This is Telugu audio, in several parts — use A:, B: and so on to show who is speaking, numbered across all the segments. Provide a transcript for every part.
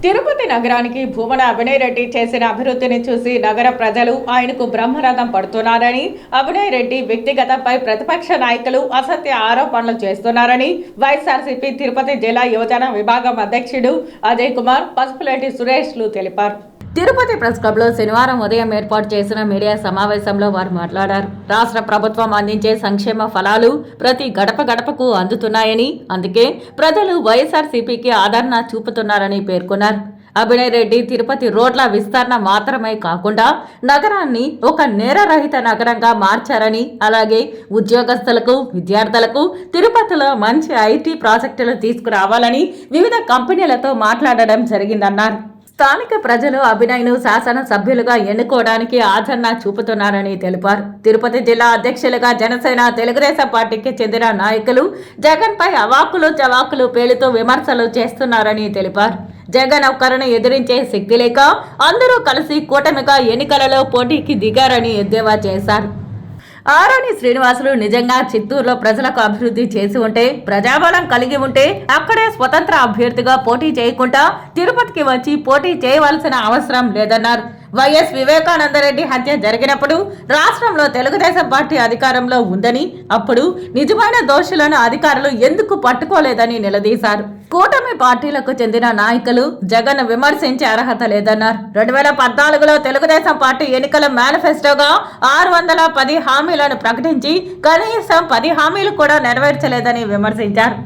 A: తిరుపతి నగరానికి భూమన అభినయ్ రెడ్డి చేసిన అభివృద్ధిని చూసి నగర ప్రజలు ఆయనకు బ్రహ్మరథం పడుతున్నారని, అభినయ్ రెడ్డి వ్యక్తిగతంపై ప్రతిపక్ష నాయకులు అసత్య ఆరోపణలు చేస్తున్నారని వైఎస్ఆర్సీపీ తిరుపతి జిల్లా యువజన విభాగం అధ్యక్షుడు అజయ్ కుమార్, పసుపులేటి సురేష్లు తెలిపారు. తిరుపతి ప్రెస్ క్లబ్ లో శనివారం ఉదయం ఏర్పాటు చేసిన మీడియా సమావేశంలో వారు మాట్లాడారు. రాష్ట్ర ప్రభుత్వం అందించే సంక్షేమ ఫలాలు ప్రతి గడప గడపకు అందుతున్నాయని, అందుకే ప్రజలు వైఎస్ఆర్సీపీకి ఆదరణ చూపుతున్నారని పేర్కొన్నారు. అభినయ్ రెడ్డి తిరుపతి రోడ్ల విస్తరణ మాత్రమే కాకుండా నగరాన్ని ఒక నేరరహిత నగరంగా మార్చారని, అలాగే ఉద్యోగస్తులకు, విద్యార్థులకు తిరుపతిలో మంచి ఐటీ ప్రాజెక్టులు తీసుకురావాలని వివిధ కంపెనీలతో మాట్లాడడం జరిగిందన్నారు. స్థానిక ప్రజలు అభినయ్ను శాసనసభ్యులుగా ఎన్నుకోవడానికి ఆదరణ చూపుతున్నారని తెలిపారు. తిరుపతి జిల్లా అధ్యక్షులుగా జనసేన, తెలుగుదేశం పార్టీకి చెందిన నాయకులు జగన్పై అవాకులు చవాకులు పేలుతూ విమర్శలు చేస్తున్నారని తెలిపారు. జగన్ ఒక్కరిని ఎదిరించే శక్తి లేక అందరూ కలిసి కూటమిగా ఎన్నికలలో పోటీకి దిగారని ఎద్దేవా చేశారు. ఆరణి శ్రీనివాసులు నిజంగా చిత్తూరులో ప్రజలకు అభివృద్ధి చేసి ఉంటే, ప్రజాబలం కలిగి ఉంటే అక్కడే స్వతంత్ర అభ్యర్థిగా పోటీ చేయకుండా తిరుపతికి వచ్చి పోటీ చేయవలసిన అవసరం లేదన్నారు. వైఎస్ వివేకానందరెడ్డి హత్య జరిగినప్పుడు రాష్ట్రంలో తెలుగుదేశం పార్టీ అధికారంలో ఉందని, అప్పుడు నిజమైన దోషులను అధికారులు ఎందుకు పట్టుకోలేదని నిలదీశారు. కూటమి పార్టీలకు చెందిన నాయకులు జగన్ విమర్శించే అర్హత లేదన్నారు. 2014లో తెలుగుదేశం పార్టీ ఎన్నికల మేనిఫెస్టోగా 610 హామీలను ప్రకటించి కనీసం 10 హామీలు కూడా నెరవేర్చలేదని విమర్శించారు.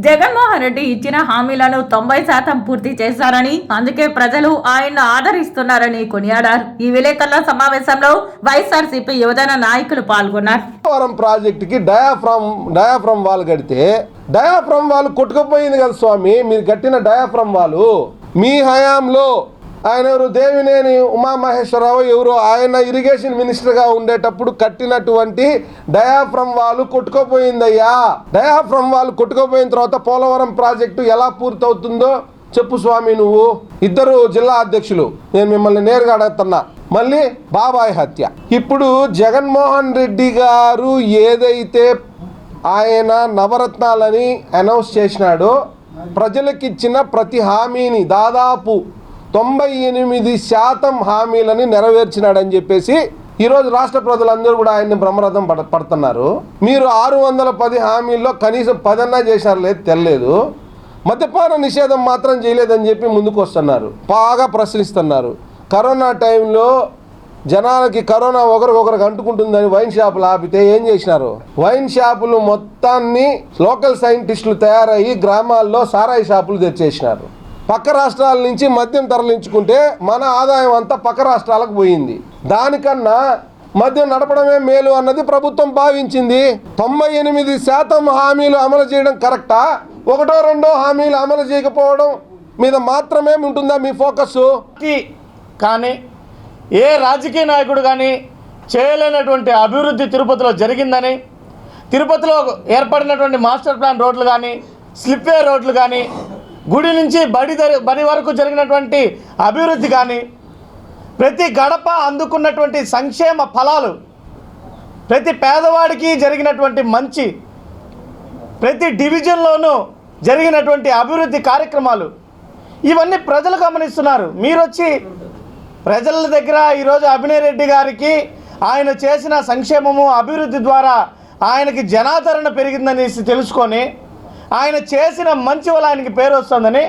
A: జగన్మోహన్ రెడ్డి ఇచ్చిన హామీలను 90% పూర్తి చేశారని, అందుకే ప్రజలు ఆయన్ను ఆదరిస్తున్నారని కొనియాడారు. ఈ విలేకరుల సమావేశంలో వైఎస్ఆర్సీపీ యువజన నాయకులు పాల్గొన్నారు.
B: ప్రాజెక్టుకి డయాఫ్రమ్ వాల్ కడితే డయాఫ్రమ్ వాల్ కొట్టుకుపోయింది కదా స్వామి. మీరు కట్టిన డయాఫ్రమ్ వాల్ మీ హయాంలో ఆయన ఎవరు, దేవినేని ఉమామహేశ్వరరావు ఎవరు, ఆయన ఇరిగేషన్ మినిస్టర్గా ఉండేటప్పుడు కట్టినటువంటి డయాఫ్రమ్ వాల్ కొట్టుకుపోయిందయ్యా. డయాఫ్రమ్ వాల్ కొట్టుకుపోయిన తర్వాత పోలవరం ప్రాజెక్టు ఎలా పూర్తవుతుందో చెప్పు స్వామి. నువ్వు ఇద్దరు జిల్లా అధ్యక్షులు, నేను మిమ్మల్ని నేరుగా అడుగుతున్నా. మళ్ళీ బాబాయ్ హత్య. ఇప్పుడు జగన్మోహన్ రెడ్డి గారు ఏదైతే ఆయన నవరత్నాలని అనౌన్స్ చేసినాడో, ప్రజలకిచ్చిన ప్రతి హామీని దాదాపు 98% హామీలని నెరవేర్చినాడని చెప్పేసి ఈరోజు రాష్ట్ర ప్రజలందరూ కూడా ఆయన్ని బ్రహ్మరథం పడుతున్నారు. మీరు 610 హామీల్లో కనీసం 10 చేశారు లేదు తెలియలేదు. మద్యపాన నిషేధం మాత్రం చేయలేదని చెప్పి ముందుకు వస్తున్నారు, బాగా ప్రశ్నిస్తున్నారు. కరోనా టైంలో జనాలకి కరోనా ఒకరికొకరికి అంటుకుంటుందని వైన్ షాపులు ఆపితే ఏం చేసినారు? వైన్ షాపులు మొత్తాన్ని లోకల్ సైంటిస్టులు తయారయ్యి గ్రామాల్లో సారాయి షాపులు తెచ్చేసినారు. పక్క రాష్ట్రాల నుంచి మద్యం తరలించుకుంటే మన ఆదాయం అంతా పక్క రాష్ట్రాలకు పోయింది. దానికన్నా మద్యం నడపడమే మేలు అన్నది ప్రభుత్వం భావించింది. 98% హామీలు అమలు చేయడం కరెక్టా? 1-2 హామీలు అమలు చేయకపోవడం మీద మాత్రమే ఉంటుందా మీ ఫోకస్?
C: కానీ ఏ రాజకీయ నాయకుడు కానీ చేయలేనటువంటి అభివృద్ధి తిరుపతిలో జరిగిందని, తిరుపతిలో ఏర్పడినటువంటి మాస్టర్ ప్లాన్ రోడ్లు కానీ, స్లిప్వే రోడ్లు కానీ, గుడి నుంచి బడి వరకు జరిగినటువంటి అభివృద్ధి కానీ, ప్రతి గడప అందుకున్నటువంటి సంక్షేమ ఫలాలు, ప్రతి పేదవాడికి జరిగినటువంటి మంచి, ప్రతి డివిజన్లోనూ జరిగినటువంటి అభివృద్ధి కార్యక్రమాలు, ఇవన్నీ ప్రజలు గమనిస్తున్నారు. మీరు వచ్చి ప్రజల దగ్గర ఈరోజు అభినయ్ రెడ్డి గారికి ఆయన చేసిన సంక్షేమము, అభివృద్ధి ద్వారా ఆయనకి జనాదరణ పెరిగిందనేసి తెలుసుకొని, ఆయన చేసిన మంచి వల్ల ఆయనకి పేరు వస్తుందని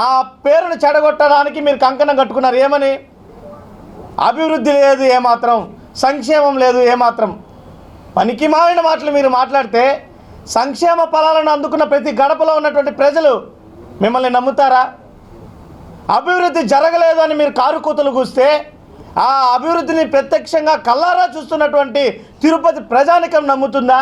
C: ఆ పేరును చెడగొట్టడానికి మీరు కంకణం కట్టుకున్నారు. ఏమని? అభివృద్ధి లేదు ఏమాత్రం, సంక్షేమం లేదు ఏమాత్రం. పనికి మాలిన మాటలు మీరు మాట్లాడితే సంక్షేమ ఫలాలను అందుకున్న ప్రతి గడపలో ఉన్నటువంటి ప్రజలు మిమ్మల్ని నమ్ముతారా? అభివృద్ధి జరగలేదు అని మీరు కారుకూతలు కూస్తే ఆ అభివృద్ధిని ప్రత్యక్షంగా కళ్ళారా చూస్తున్నటువంటి తిరుపతి ప్రజానికం నమ్ముతుందా?